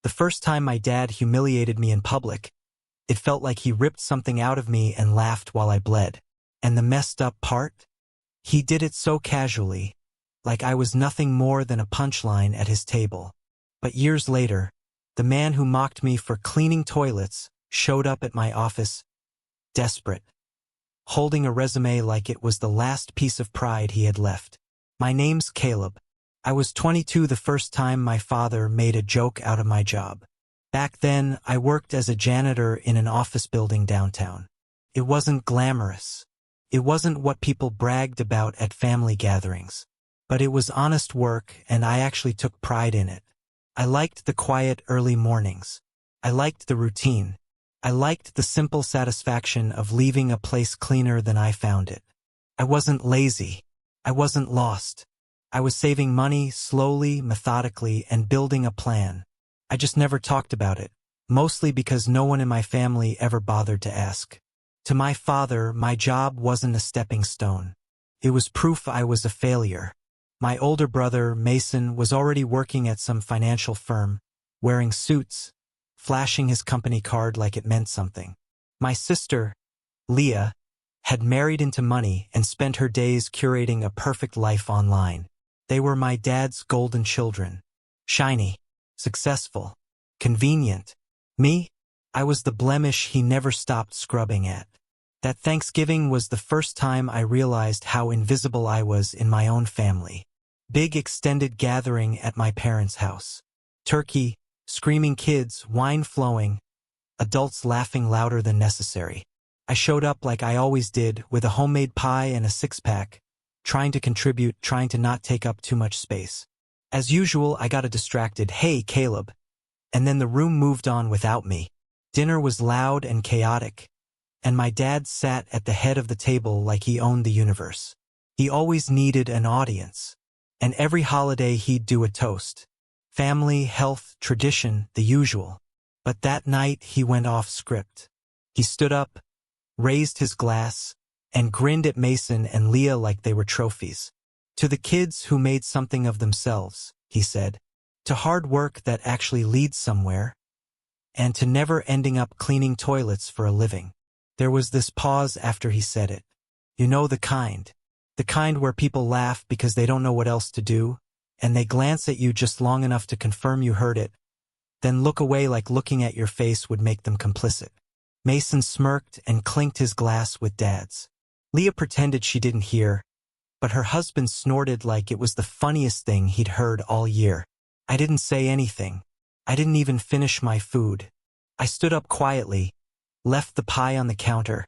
The first time my dad humiliated me in public, it felt like he ripped something out of me and laughed while I bled. And the messed up part? He did it so casually, like I was nothing more than a punchline at his table. But years later, the man who mocked me for cleaning toilets showed up at my office, desperate, holding a resume like it was the last piece of pride he had left. My name's Caleb. I was 22 the first time my father made a joke out of my job. Back then, I worked as a janitor in an office building downtown. It wasn't glamorous. It wasn't what people bragged about at family gatherings. But it was honest work, and I actually took pride in it. I liked the quiet early mornings. I liked the routine. I liked the simple satisfaction of leaving a place cleaner than I found it. I wasn't lazy. I wasn't lost. I was saving money slowly, methodically, and building a plan. I just never talked about it, mostly because no one in my family ever bothered to ask. To my father, my job wasn't a stepping stone. It was proof I was a failure. My older brother, Mason, was already working at some financial firm, wearing suits, flashing his company card like it meant something. My sister, Leah, had married into money and spent her days curating a perfect life online. They were my dad's golden children. Shiny, successful, convenient. Me? I was the blemish he never stopped scrubbing at. That Thanksgiving was the first time I realized how invisible I was in my own family. Big extended gathering at my parents' house. Turkey, screaming kids, wine flowing, adults laughing louder than necessary. I showed up like I always did, with a homemade pie and a six-pack, trying to contribute, trying to not take up too much space. As usual, I got a distracted, "Hey, Caleb," and then the room moved on without me. Dinner was loud and chaotic, and my dad sat at the head of the table like he owned the universe. He always needed an audience, and every holiday he'd do a toast. Family, health, tradition, the usual. But that night he went off script. He stood up, raised his glass, and grinned at Mason and Leah like they were trophies. "To the kids who made something of themselves," he said, "to hard work that actually leads somewhere, and to never ending up cleaning toilets for a living." There was this pause after he said it. You know, the kind where people laugh because they don't know what else to do, and they glance at you just long enough to confirm you heard it, then look away like looking at your face would make them complicit. Mason smirked and clinked his glass with Dad's. Leah pretended she didn't hear, but her husband snorted like it was the funniest thing he'd heard all year. I didn't say anything. I didn't even finish my food. I stood up quietly, left the pie on the counter,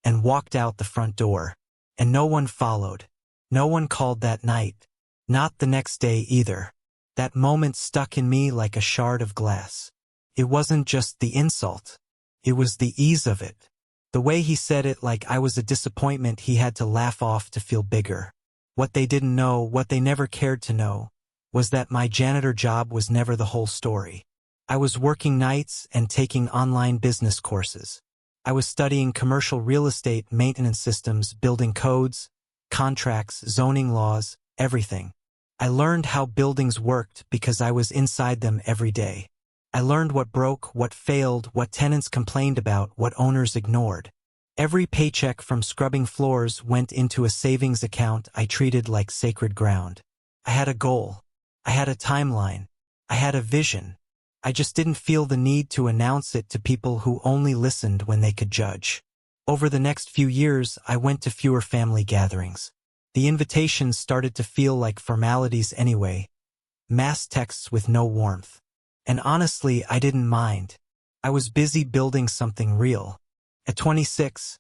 and walked out the front door. And no one followed. No one called that night. Not the next day either. That moment stuck in me like a shard of glass. It wasn't just the insult. It was the ease of it. The way he said it, like I was a disappointment he had to laugh off to feel bigger. What they didn't know, what they never cared to know, was that my janitor job was never the whole story. I was working nights and taking online business courses. I was studying commercial real estate maintenance systems, building codes, contracts, zoning laws, everything. I learned how buildings worked because I was inside them every day. I learned what broke, what failed, what tenants complained about, what owners ignored. Every paycheck from scrubbing floors went into a savings account I treated like sacred ground. I had a goal. I had a timeline. I had a vision. I just didn't feel the need to announce it to people who only listened when they could judge. Over the next few years, I went to fewer family gatherings. The invitations started to feel like formalities anyway, mass texts with no warmth. And honestly, I didn't mind. I was busy building something real. At 26,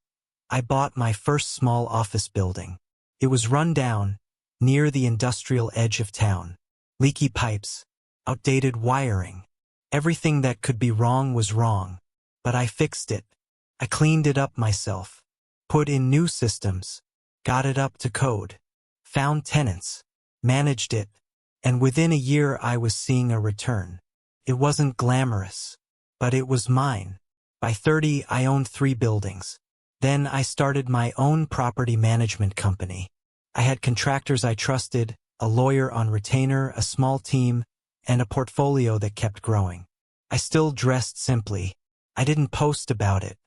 I bought my first small office building. It was run down, near the industrial edge of town. Leaky pipes, outdated wiring. Everything that could be wrong was wrong, but I fixed it. I cleaned it up myself, put in new systems, got it up to code, found tenants, managed it, and within a year I was seeing a return. It wasn't glamorous, but it was mine. By 30, I owned 3 buildings. Then I started my own property management company. I had contractors I trusted, a lawyer on retainer, a small team, and a portfolio that kept growing. I still dressed simply. I didn't post about it.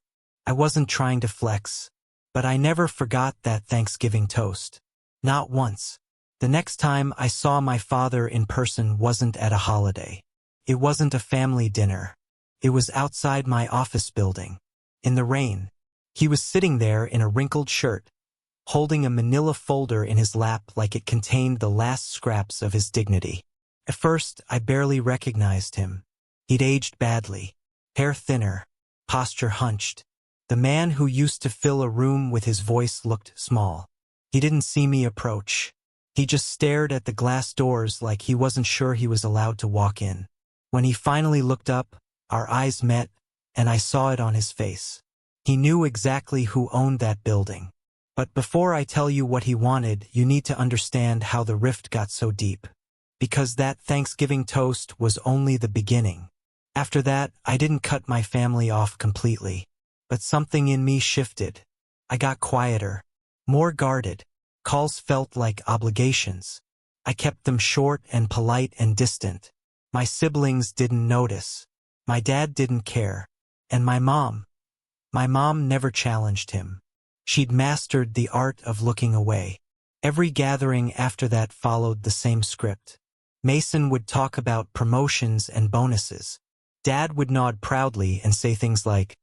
I wasn't trying to flex. But I never forgot that Thanksgiving toast. Not once. The next time I saw my father in person wasn't at a holiday. It wasn't a family dinner. It was outside my office building. In the rain. He was sitting there in a wrinkled shirt, holding a manila folder in his lap like it contained the last scraps of his dignity. At first, I barely recognized him. He'd aged badly. Hair thinner. Posture hunched. The man who used to fill a room with his voice looked small. He didn't see me approach. He just stared at the glass doors like he wasn't sure he was allowed to walk in. When he finally looked up, our eyes met, and I saw it on his face. He knew exactly who owned that building. But before I tell you what he wanted, you need to understand how the rift got so deep. Because that Thanksgiving toast was only the beginning. After that, I didn't cut my family off completely. But something in me shifted. I got quieter. More guarded. Calls felt like obligations. I kept them short and polite and distant. My siblings didn't notice. My dad didn't care. And my mom never challenged him. She'd mastered the art of looking away. Every gathering after that followed the same script. Mason would talk about promotions and bonuses. Dad would nod proudly and say things like,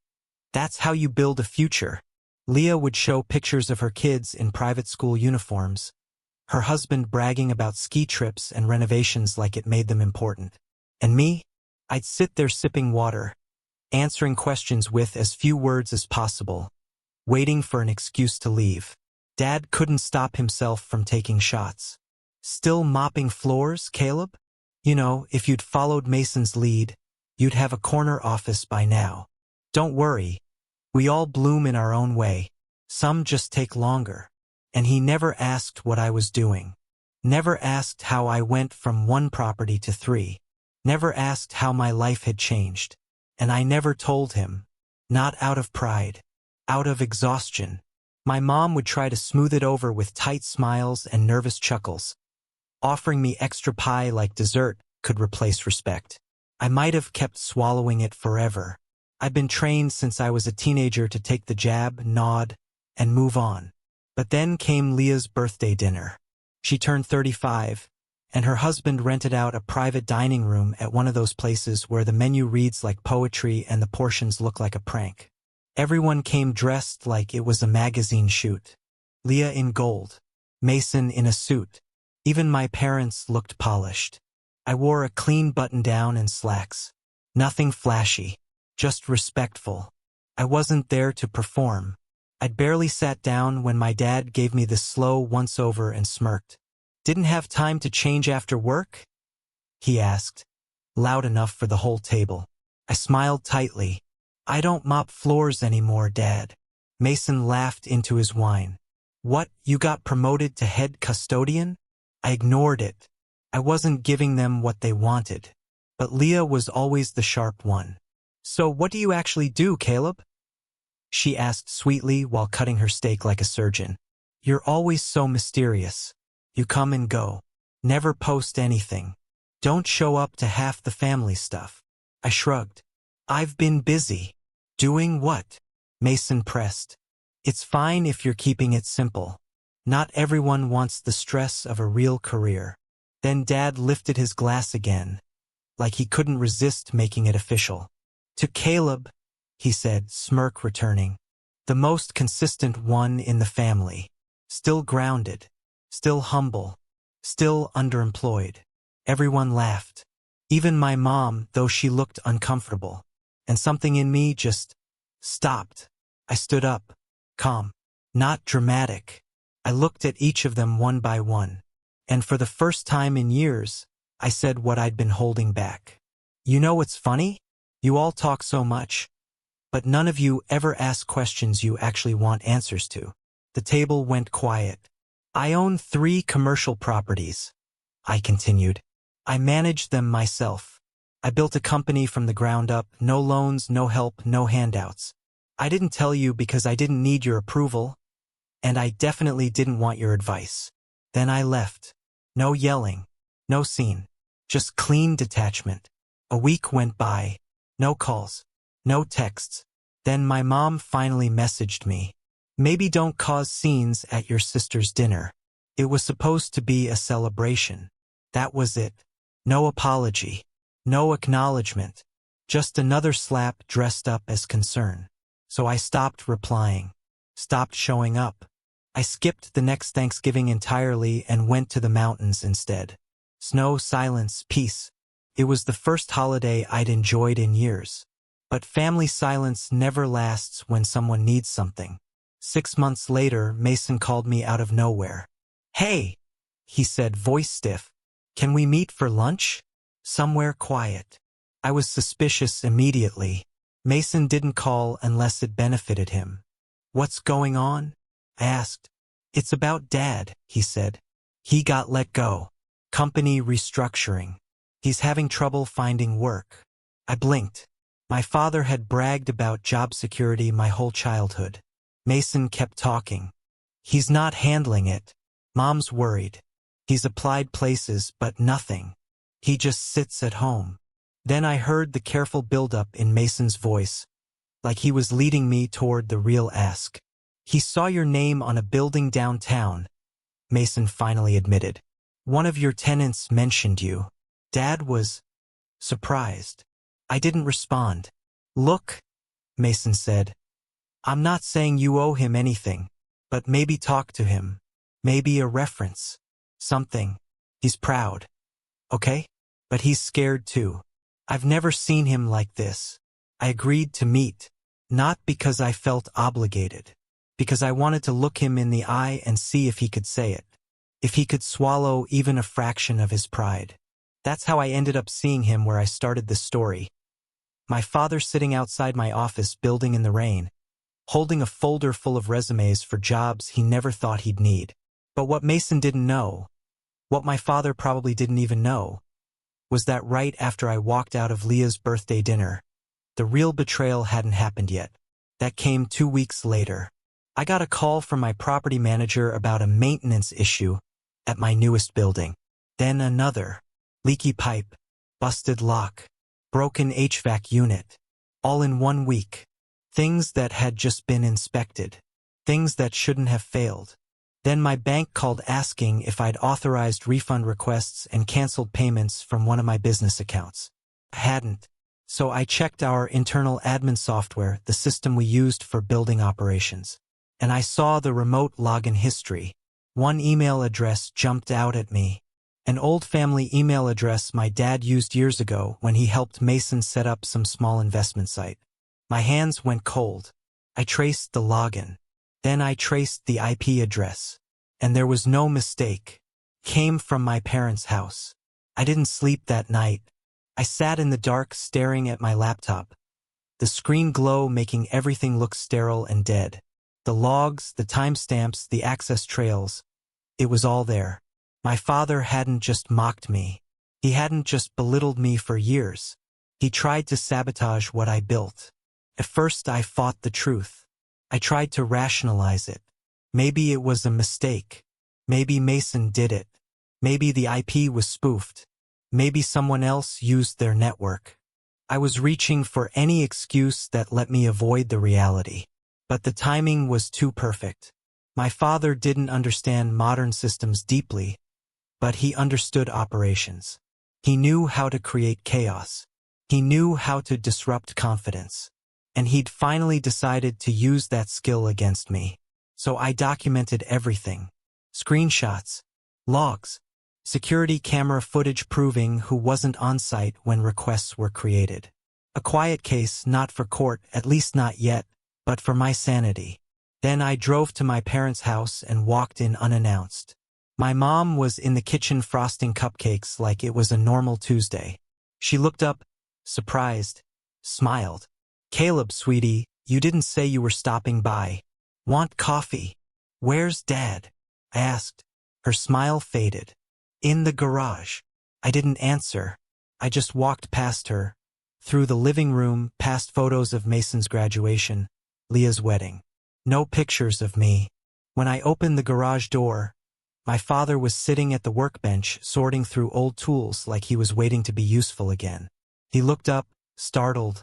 "That's how you build a future." Leah would show pictures of her kids in private school uniforms, her husband bragging about ski trips and renovations like it made them important. And me? I'd sit there sipping water, answering questions with as few words as possible, waiting for an excuse to leave. Dad couldn't stop himself from taking shots. "Still mopping floors, Caleb? You know, if you'd followed Mason's lead, you'd have a corner office by now. Don't worry. We all bloom in our own way. Some just take longer." And he never asked what I was doing. Never asked how I went from one property to 3. Never asked how my life had changed. And I never told him. Not out of pride. Out of exhaustion. My mom would try to smooth it over with tight smiles and nervous chuckles. Offering me extra pie like dessert could replace respect. I might have kept swallowing it forever. I've been trained since I was a teenager to take the jab, nod, and move on. But then came Leah's birthday dinner. She turned 35, and her husband rented out a private dining room at one of those places where the menu reads like poetry and the portions look like a prank. Everyone came dressed like it was a magazine shoot. Leah in gold. Mason in a suit. Even my parents looked polished. I wore a clean button-down and slacks. Nothing flashy. Just respectful. I wasn't there to perform. I'd barely sat down when my dad gave me the slow once-over and smirked. "Didn't have time to change after work?" he asked, loud enough for the whole table. I smiled tightly. "I don't mop floors anymore, Dad." Mason laughed into his wine. "What, you got promoted to head custodian?" I ignored it. I wasn't giving them what they wanted. But Leah was always the sharp one. "So what do you actually do, Caleb?" she asked sweetly while cutting her steak like a surgeon. "You're always so mysterious. You come and go. Never post anything. Don't show up to half the family stuff." I shrugged. "I've been busy." "Doing what?" Mason pressed. "It's fine if you're keeping it simple. Not everyone wants the stress of a real career." Then Dad lifted his glass again, like he couldn't resist making it official. "To Caleb," he said, smirk returning. "The most consistent one in the family. Still grounded. Still humble. Still underemployed." Everyone laughed. Even my mom, though she looked uncomfortable. And something in me just stopped. I stood up. Calm. Not dramatic. I looked at each of them one by one. And for the first time in years, I said what I'd been holding back. "You know what's funny? You all talk so much, but none of you ever ask questions you actually want answers to." The table went quiet. "I own 3 commercial properties," I continued. "I manage them myself. I built a company from the ground up, no loans, no help, no handouts. I didn't tell you because I didn't need your approval, and I definitely didn't want your advice. Then I left. No yelling, no scene, just clean detachment. A week went by. No calls. No texts. Then my mom finally messaged me. Maybe don't cause scenes at your sister's dinner. It was supposed to be a celebration. That was it. No apology. No acknowledgement. Just another slap dressed up as concern. So I stopped replying. Stopped showing up. I skipped the next Thanksgiving entirely and went to the mountains instead. Snow, silence, peace. It was the first holiday I'd enjoyed in years. But family silence never lasts when someone needs something. 6 months later, Mason called me out of nowhere. "Hey," he said, voice stiff. "Can we meet for lunch? Somewhere quiet." I was suspicious immediately. Mason didn't call unless it benefited him. "What's going on?" I asked. "It's about Dad," he said. "He got let go. Company restructuring. He's having trouble finding work." I blinked. My father had bragged about job security my whole childhood. Mason kept talking. "He's not handling it. Mom's worried. He's applied places, but nothing. He just sits at home." Then I heard the careful buildup in Mason's voice, like he was leading me toward the real ask. "He saw your name on a building downtown," Mason finally admitted. "One of your tenants mentioned you." Dad was surprised. I didn't respond. "Look," Mason said, "I'm not saying you owe him anything, but maybe talk to him. Maybe a reference. Something. He's proud. Okay? But he's scared too. I've never seen him like this." I agreed to meet, not because I felt obligated, because I wanted to look him in the eye and see if he could say it, if he could swallow even a fraction of his pride. That's how I ended up seeing him where I started this story. My father sitting outside my office building in the rain, holding a folder full of resumes for jobs he never thought he'd need. But what Mason didn't know, what my father probably didn't even know, was that right after I walked out of Leah's birthday dinner, the real betrayal hadn't happened yet. That came 2 weeks later. I got a call from my property manager about a maintenance issue at my newest building. Then another. Leaky pipe, busted lock, broken HVAC unit. All in 1 week. Things that had just been inspected. Things that shouldn't have failed. Then my bank called asking if I'd authorized refund requests and canceled payments from one of my business accounts. I hadn't. So I checked our internal admin software, the system we used for building operations. And I saw the remote login history. One email address jumped out at me. An old family email address my dad used years ago when he helped Mason set up some small investment site. My hands went cold. I traced the login. Then I traced the IP address. And there was no mistake. Came from my parents' house. I didn't sleep that night. I sat in the dark staring at my laptop. The screen glow making everything look sterile and dead. The logs, the timestamps, the access trails. It was all there. My father hadn't just mocked me. He hadn't just belittled me for years. He tried to sabotage what I built. At first I fought the truth. I tried to rationalize it. Maybe it was a mistake. Maybe Mason did it. Maybe the IP was spoofed. Maybe someone else used their network. I was reaching for any excuse that let me avoid the reality. But the timing was too perfect. My father didn't understand modern systems deeply, but he understood operations. He knew how to create chaos. He knew how to disrupt confidence. And he'd finally decided to use that skill against me. So I documented everything. Screenshots, logs, security camera footage proving who wasn't on site when requests were created. A quiet case, not for court, at least not yet, but for my sanity. Then I drove to my parents' house and walked in unannounced. My mom was in the kitchen frosting cupcakes like it was a normal Tuesday. She looked up, surprised, smiled. "Caleb, sweetie, you didn't say you were stopping by. Want coffee? Where's Dad?" I asked. Her smile faded. "In the garage." I didn't answer. I just walked past her, through the living room, past photos of Mason's graduation, Leah's wedding. No pictures of me. When I opened the garage door, my father was sitting at the workbench sorting through old tools like he was waiting to be useful again. He looked up, startled,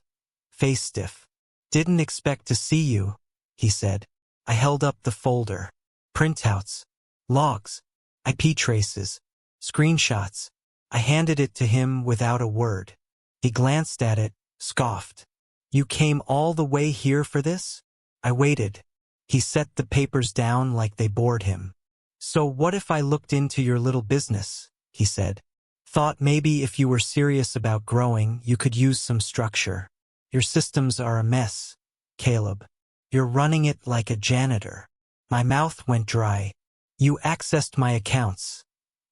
face stiff. "Didn't expect to see you," he said. I held up the folder. Printouts, logs, IP traces, screenshots. I handed it to him without a word. He glanced at it, scoffed. "You came all the way here for this?" I waited. He set the papers down like they bored him. "So what if I looked into your little business?" he said. "Thought maybe if you were serious about growing, you could use some structure. Your systems are a mess, Caleb. You're running it like a janitor." My mouth went dry. "You accessed my accounts,"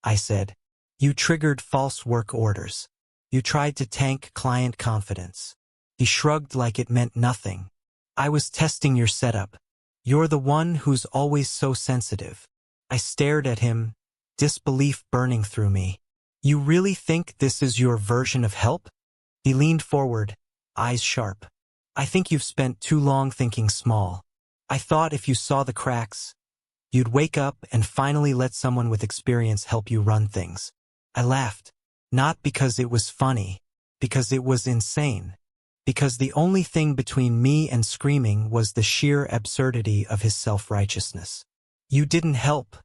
I said. "You triggered false work orders. You tried to tank client confidence." He shrugged like it meant nothing. "I was testing your setup. You're the one who's always so sensitive." I stared at him, disbelief burning through me. "You really think this is your version of help?" He leaned forward, eyes sharp. "I think you've spent too long thinking small. I thought if you saw the cracks, you'd wake up and finally let someone with experience help you run things." I laughed. Not because it was funny, because it was insane. Because the only thing between me and screaming was the sheer absurdity of his self-righteousness. "You didn't help,"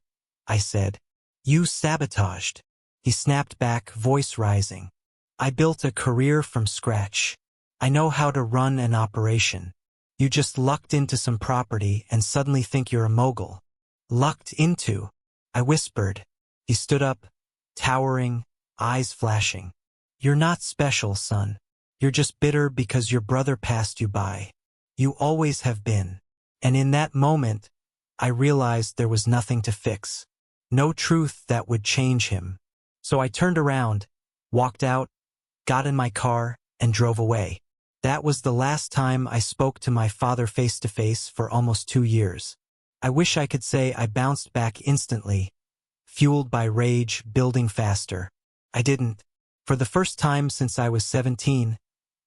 I said. "You sabotaged." He snapped back, voice rising. "I built a career from scratch. I know how to run an operation. You just lucked into some property and suddenly think you're a mogul." "Lucked into," I whispered. He stood up, towering, eyes flashing. "You're not special, son. You're just bitter because your brother passed you by. You always have been." And in that moment, I realized there was nothing to fix. No truth that would change him. So I turned around, walked out, got in my car, and drove away. That was the last time I spoke to my father face to face for almost 2 years. I wish I could say I bounced back instantly, fueled by rage, building faster. I didn't. For the first time since I was 17,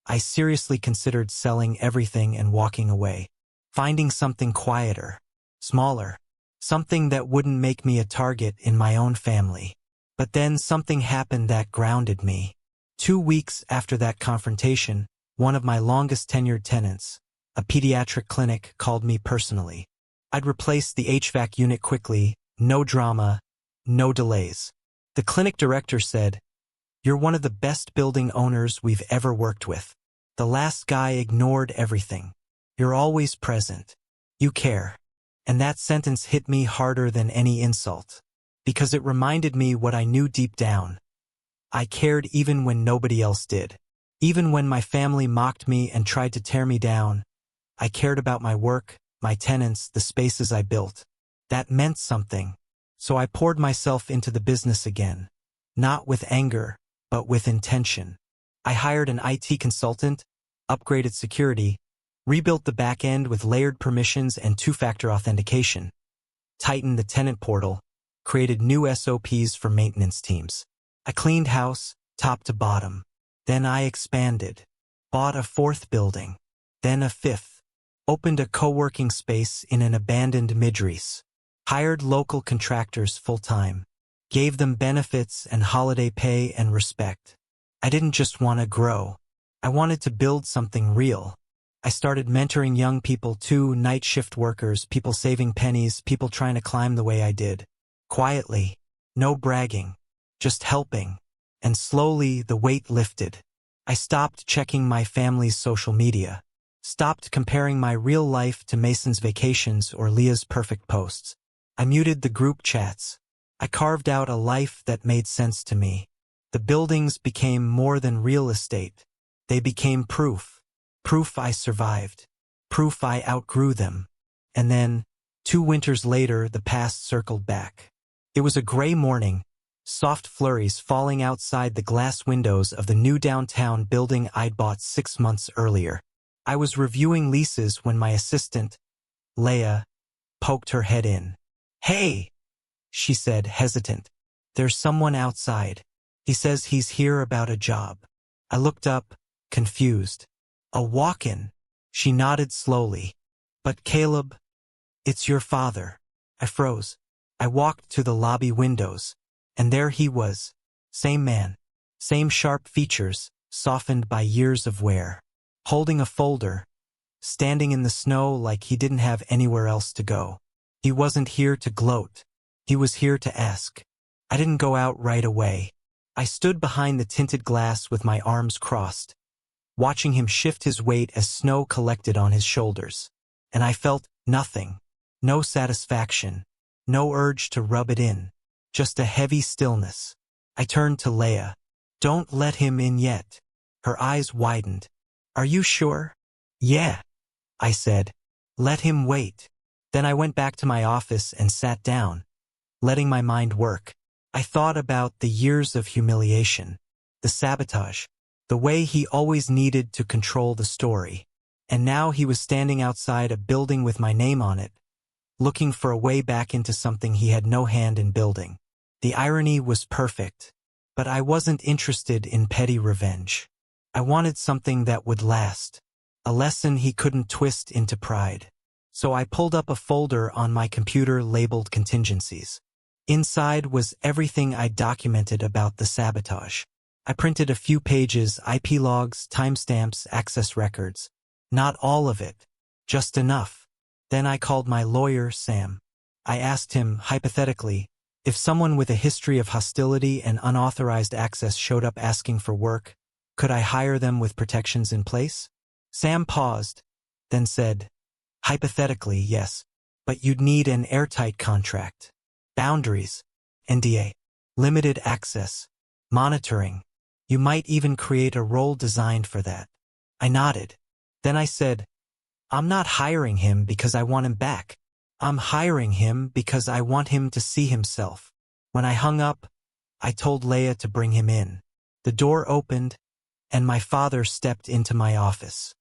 I seriously considered selling everything and walking away. Finding something quieter, smaller, something that wouldn't make me a target in my own family. But then something happened that grounded me. 2 weeks after that confrontation, one of my longest tenured tenants, a pediatric clinic, called me personally. I'd replaced the HVAC unit quickly, no drama, no delays. The clinic director said, "You're one of the best building owners we've ever worked with. The last guy ignored everything. You're always present. You care." And that sentence hit me harder than any insult. Because it reminded me what I knew deep down. I cared even when nobody else did. Even when my family mocked me and tried to tear me down, I cared about my work, my tenants, the spaces I built. That meant something. So I poured myself into the business again. Not with anger, but with intention. I hired an IT consultant, upgraded security, rebuilt the back end with layered permissions and two-factor authentication, tightened the tenant portal, created new SOPs for maintenance teams. I cleaned house, top to bottom. Then I expanded. Bought a 4th building. Then a 5th. Opened a co-working space in an abandoned midrees. Hired local contractors full-time. Gave them benefits and holiday pay and respect. I didn't just want to grow. I wanted to build something real. I started mentoring young people too, night shift workers, people saving pennies, people trying to climb the way I did. Quietly. No bragging. Just helping. And slowly the weight lifted. I stopped checking my family's social media. Stopped comparing my real life to Mason's vacations or Leah's perfect posts. I muted the group chats. I carved out a life that made sense to me. The buildings became more than real estate. They became proof. Proof I survived. Proof I outgrew them. And then, 2 winters later, the past circled back. It was a gray morning, soft flurries falling outside the glass windows of the new downtown building I'd bought 6 months earlier. I was reviewing leases when my assistant, Leah, poked her head in. "Hey," she said, hesitant. "There's someone outside. He says he's here about a job." I looked up, confused. "A walk-in." She nodded slowly. "But Caleb, it's your father." I froze. I walked to the lobby windows, and there he was. Same man. Same sharp features, softened by years of wear. Holding a folder, standing in the snow like he didn't have anywhere else to go. He wasn't here to gloat. He was here to ask. I didn't go out right away. I stood behind the tinted glass with my arms crossed, watching him shift his weight as snow collected on his shoulders. And I felt nothing. No satisfaction. No urge to rub it in. Just a heavy stillness. I turned to Leia. "Don't let him in yet." Her eyes widened. "Are you sure?" "Yeah," I said. "Let him wait." Then I went back to my office and sat down, letting my mind work. I thought about the years of humiliation, the sabotage, the way he always needed to control the story. And now he was standing outside a building with my name on it, looking for a way back into something he had no hand in building. The irony was perfect, but I wasn't interested in petty revenge. I wanted something that would last, a lesson he couldn't twist into pride. So I pulled up a folder on my computer labeled contingencies. Inside was everything I documented about the sabotage. I printed a few pages, IP logs, timestamps, access records. Not all of it, just enough. Then I called my lawyer, Sam. I asked him, hypothetically, if someone with a history of hostility and unauthorized access showed up asking for work, could I hire them with protections in place? Sam paused, then said, "Hypothetically, yes, but you'd need an airtight contract. Boundaries, NDA, limited access, monitoring. You might even create a role designed for that." I nodded. Then I said, "I'm not hiring him because I want him back. I'm hiring him because I want him to see himself." When I hung up, I told Leia to bring him in. The door opened, and my father stepped into my office.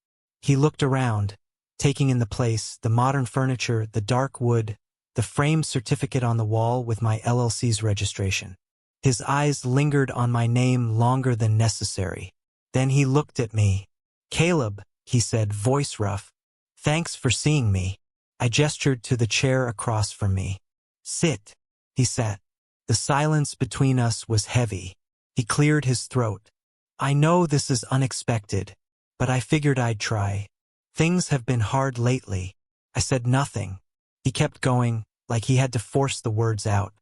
He looked around, taking in the place, the modern furniture, the dark wood, the framed certificate on the wall with my LLC's registration. His eyes lingered on my name longer than necessary. Then he looked at me. "Caleb," he said, voice rough, "thanks for seeing me." I gestured to the chair across from me. "Sit." He sat. The silence between us was heavy. He cleared his throat. "I know this is unexpected, but I figured I'd try. Things have been hard lately." I said nothing. He kept going, like he had to force the words out.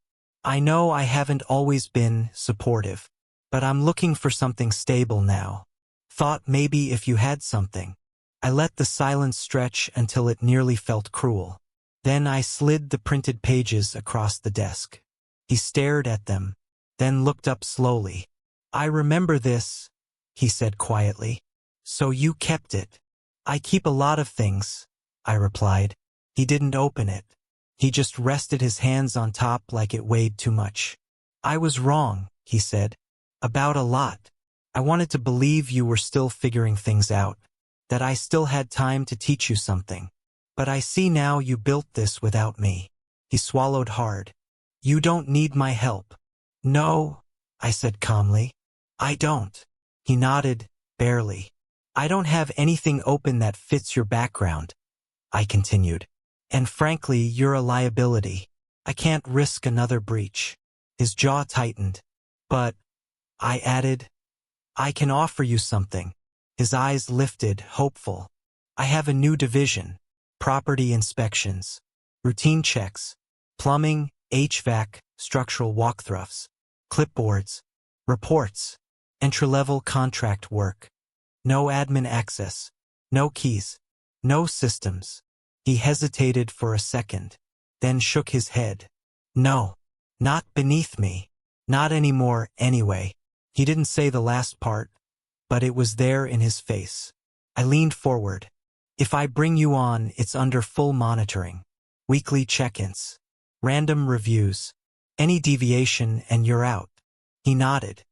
"I know I haven't always been supportive, but I'm looking for something stable now. Thought maybe if you had something." I let the silence stretch until it nearly felt cruel. Then I slid the printed pages across the desk. He stared at them, then looked up slowly. "I remember this," he said quietly. "So you kept it." "I keep a lot of things," I replied. He didn't open it. He just rested his hands on top like it weighed too much. "I was wrong," he said. "About a lot. I wanted to believe you were still figuring things out, that I still had time to teach you something. But I see now you built this without me." He swallowed hard. "You don't need my help." "No," I said calmly. "I don't." He nodded, barely. "I don't have anything open that fits your background," I continued. "And frankly, you're a liability. I can't risk another breach." His jaw tightened. "But," I added, "I can offer you something." His eyes lifted, hopeful. "I have a new division. Property inspections. Routine checks. Plumbing, HVAC, structural walkthroughs. Clipboards. Reports. Entry-level contract work. No admin access. No keys. No systems." He hesitated for a second, then shook his head. "No. Not beneath me. Not anymore, anyway." He didn't say the last part, but it was there in his face. I leaned forward. "If I bring you on, it's under full monitoring. Weekly check-ins. Random reviews. Any deviation and you're out." He nodded.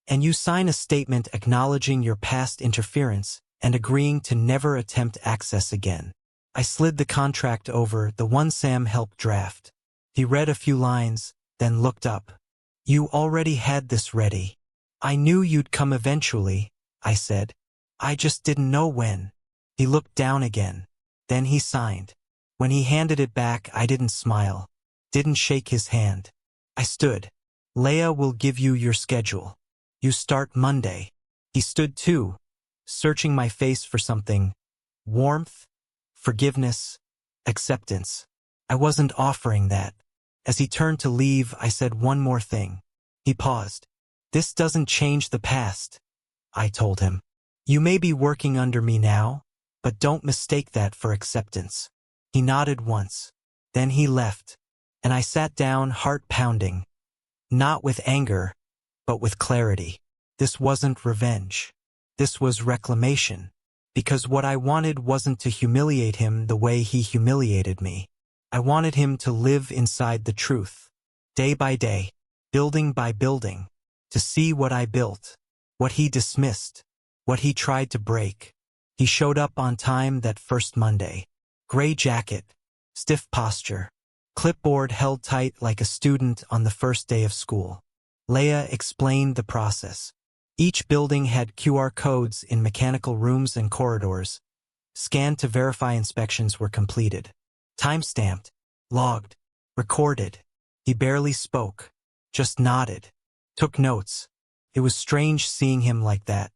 "And you sign a statement acknowledging your past interference and agreeing to never attempt access again." I slid the contract over, the one Sam helped draft. He read a few lines, then looked up. "You already had this ready." "I knew you'd come eventually," I said. "I just didn't know when." He looked down again. Then he signed. When he handed it back, I didn't smile, didn't shake his hand. I stood. "Leia will give you your schedule. You start Monday." He stood too, searching my face for something. Warmth, forgiveness, acceptance. I wasn't offering that. As he turned to leave, I said one more thing. He paused. This doesn't change the past, I told him. You may be working under me now, but don't mistake that for acceptance. He nodded once. Then he left, and I sat down, heart pounding. Not with anger, but with clarity. This wasn't revenge. This was reclamation. Because what I wanted wasn't to humiliate him the way he humiliated me. I wanted him to live inside the truth, day by day, building by building, to see what I built, what he dismissed, what he tried to break. He showed up on time that first Monday. Gray jacket, stiff posture, clipboard held tight like a student on the first day of school. Leia explained the process. Each building had QR codes in mechanical rooms and corridors, scanned to verify inspections were completed. Time-stamped, logged, recorded. He barely spoke, just nodded, took notes. It was strange seeing him like that,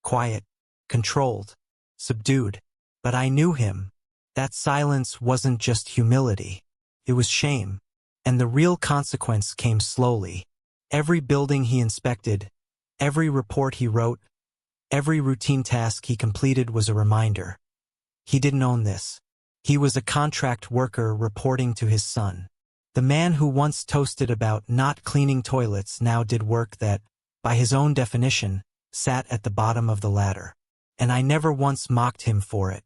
quiet, controlled, subdued. But I knew him. That silence wasn't just humility. It was shame. And the real consequence came slowly. Every building he inspected, every report he wrote, every routine task he completed was a reminder. He didn't own this. He was a contract worker reporting to his son. The man who once toasted about not cleaning toilets now did work that, by his own definition, sat at the bottom of the ladder. And I never once mocked him for it.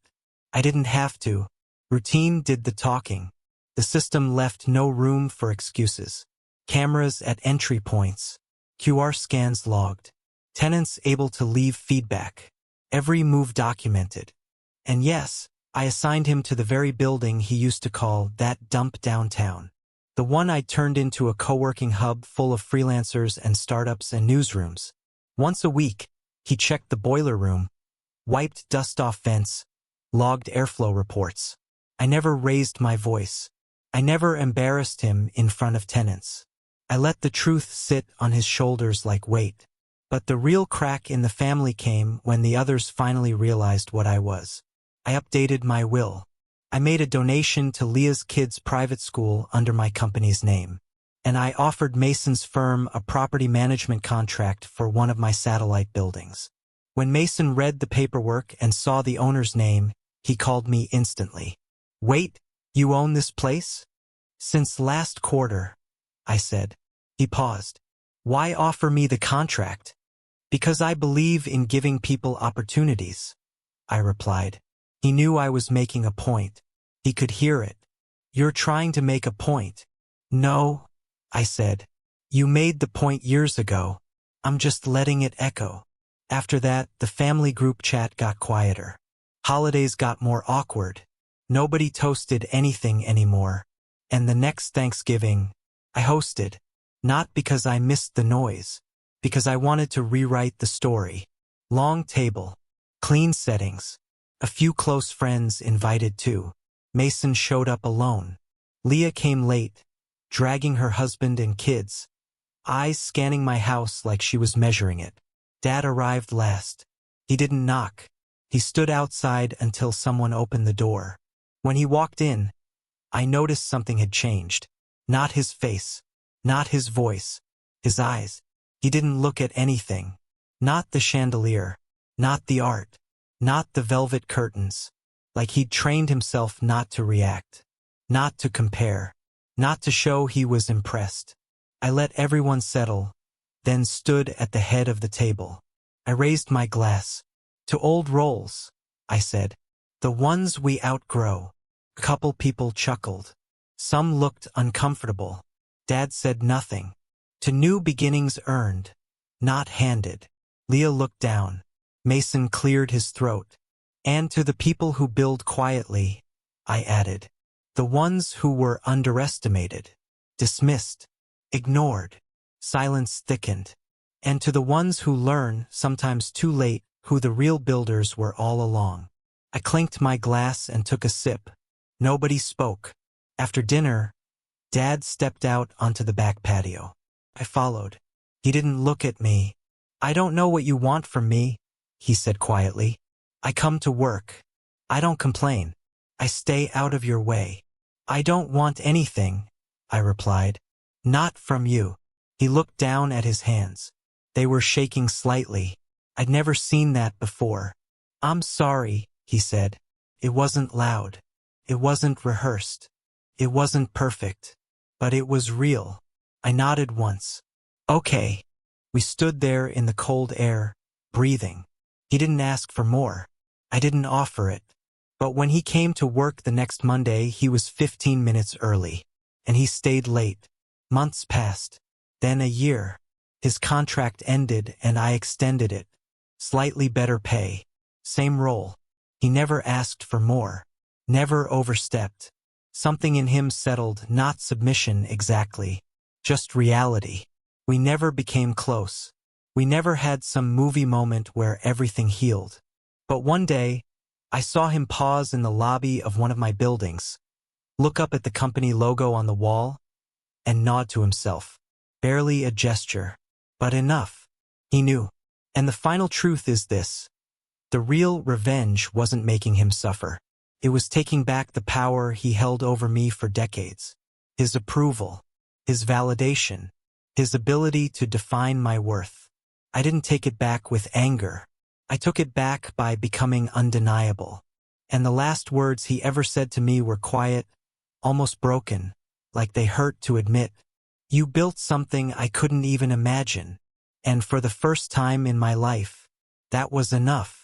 I didn't have to. Routine did the talking. The system left no room for excuses. Cameras at entry points. QR scans logged. Tenants able to leave feedback. Every move documented. And yes, I assigned him to the very building he used to call that dump downtown. The one I turned into a co-working hub full of freelancers and startups and newsrooms. Once a week, he checked the boiler room, wiped dust off vents, logged airflow reports. I never raised my voice. I never embarrassed him in front of tenants. I let the truth sit on his shoulders like weight. But the real crack in the family came when the others finally realized what I was. I updated my will. I made a donation to Leah's kids' private school under my company's name. And I offered Mason's firm a property management contract for one of my satellite buildings. When Mason read the paperwork and saw the owner's name, he called me instantly. Wait, you own this place? Since last quarter, I said. He paused. Why offer me the contract? Because I believe in giving people opportunities, I replied. He knew I was making a point. He could hear it. You're trying to make a point. No, I said. You made the point years ago. I'm just letting it echo. After that, the family group chat got quieter. Holidays got more awkward. Nobody toasted anything anymore. And the next Thanksgiving, I hosted. Not because I missed the noise. Because I wanted to rewrite the story. Long table. Clean settings. A few close friends invited too. Mason showed up alone. Leah came late, dragging her husband and kids, eyes scanning my house like she was measuring it. Dad arrived last. He didn't knock. He stood outside until someone opened the door. When he walked in, I noticed something had changed. Not his face, not his voice, his eyes. He didn't look at anything. Not the chandelier, not the art. Not the velvet curtains, like he'd trained himself not to react, not to compare, not to show he was impressed. I let everyone settle, then stood at the head of the table. I raised my glass. To old roles, I said. The ones we outgrow. A couple people chuckled. Some looked uncomfortable. Dad said nothing. To new beginnings earned, not handed. Leah looked down. Mason cleared his throat. And to the people who build quietly, I added. The ones who were underestimated, dismissed, ignored. Silence thickened. And to the ones who learn, sometimes too late, who the real builders were all along. I clinked my glass and took a sip. Nobody spoke. After dinner, Dad stepped out onto the back patio. I followed. He didn't look at me, I don't know what you want from me, he said quietly. I come to work. I don't complain. I stay out of your way. I don't want anything, I replied. Not from you. He looked down at his hands. They were shaking slightly. I'd never seen that before. I'm sorry, he said. It wasn't loud. It wasn't rehearsed. It wasn't perfect. But it was real. I nodded once. Okay. We stood there in the cold air, breathing. He didn't ask for more. I didn't offer it. But when he came to work the next Monday, he was 15 minutes early. And he stayed late. Months passed. Then a year. His contract ended and I extended it. Slightly better pay. Same role. He never asked for more. Never overstepped. Something in him settled, not submission exactly. Just reality. We never became close. We never had some movie moment where everything healed. But one day, I saw him pause in the lobby of one of my buildings, look up at the company logo on the wall, and nod to himself. Barely a gesture, but enough. He knew. And the final truth is this. The real revenge wasn't making him suffer. It was taking back the power he held over me for decades. His approval, his validation, his ability to define my worth. I didn't take it back with anger. I took it back by becoming undeniable. And the last words he ever said to me were quiet, almost broken, like they hurt to admit. You built something I couldn't even imagine. And for the first time in my life, that was enough.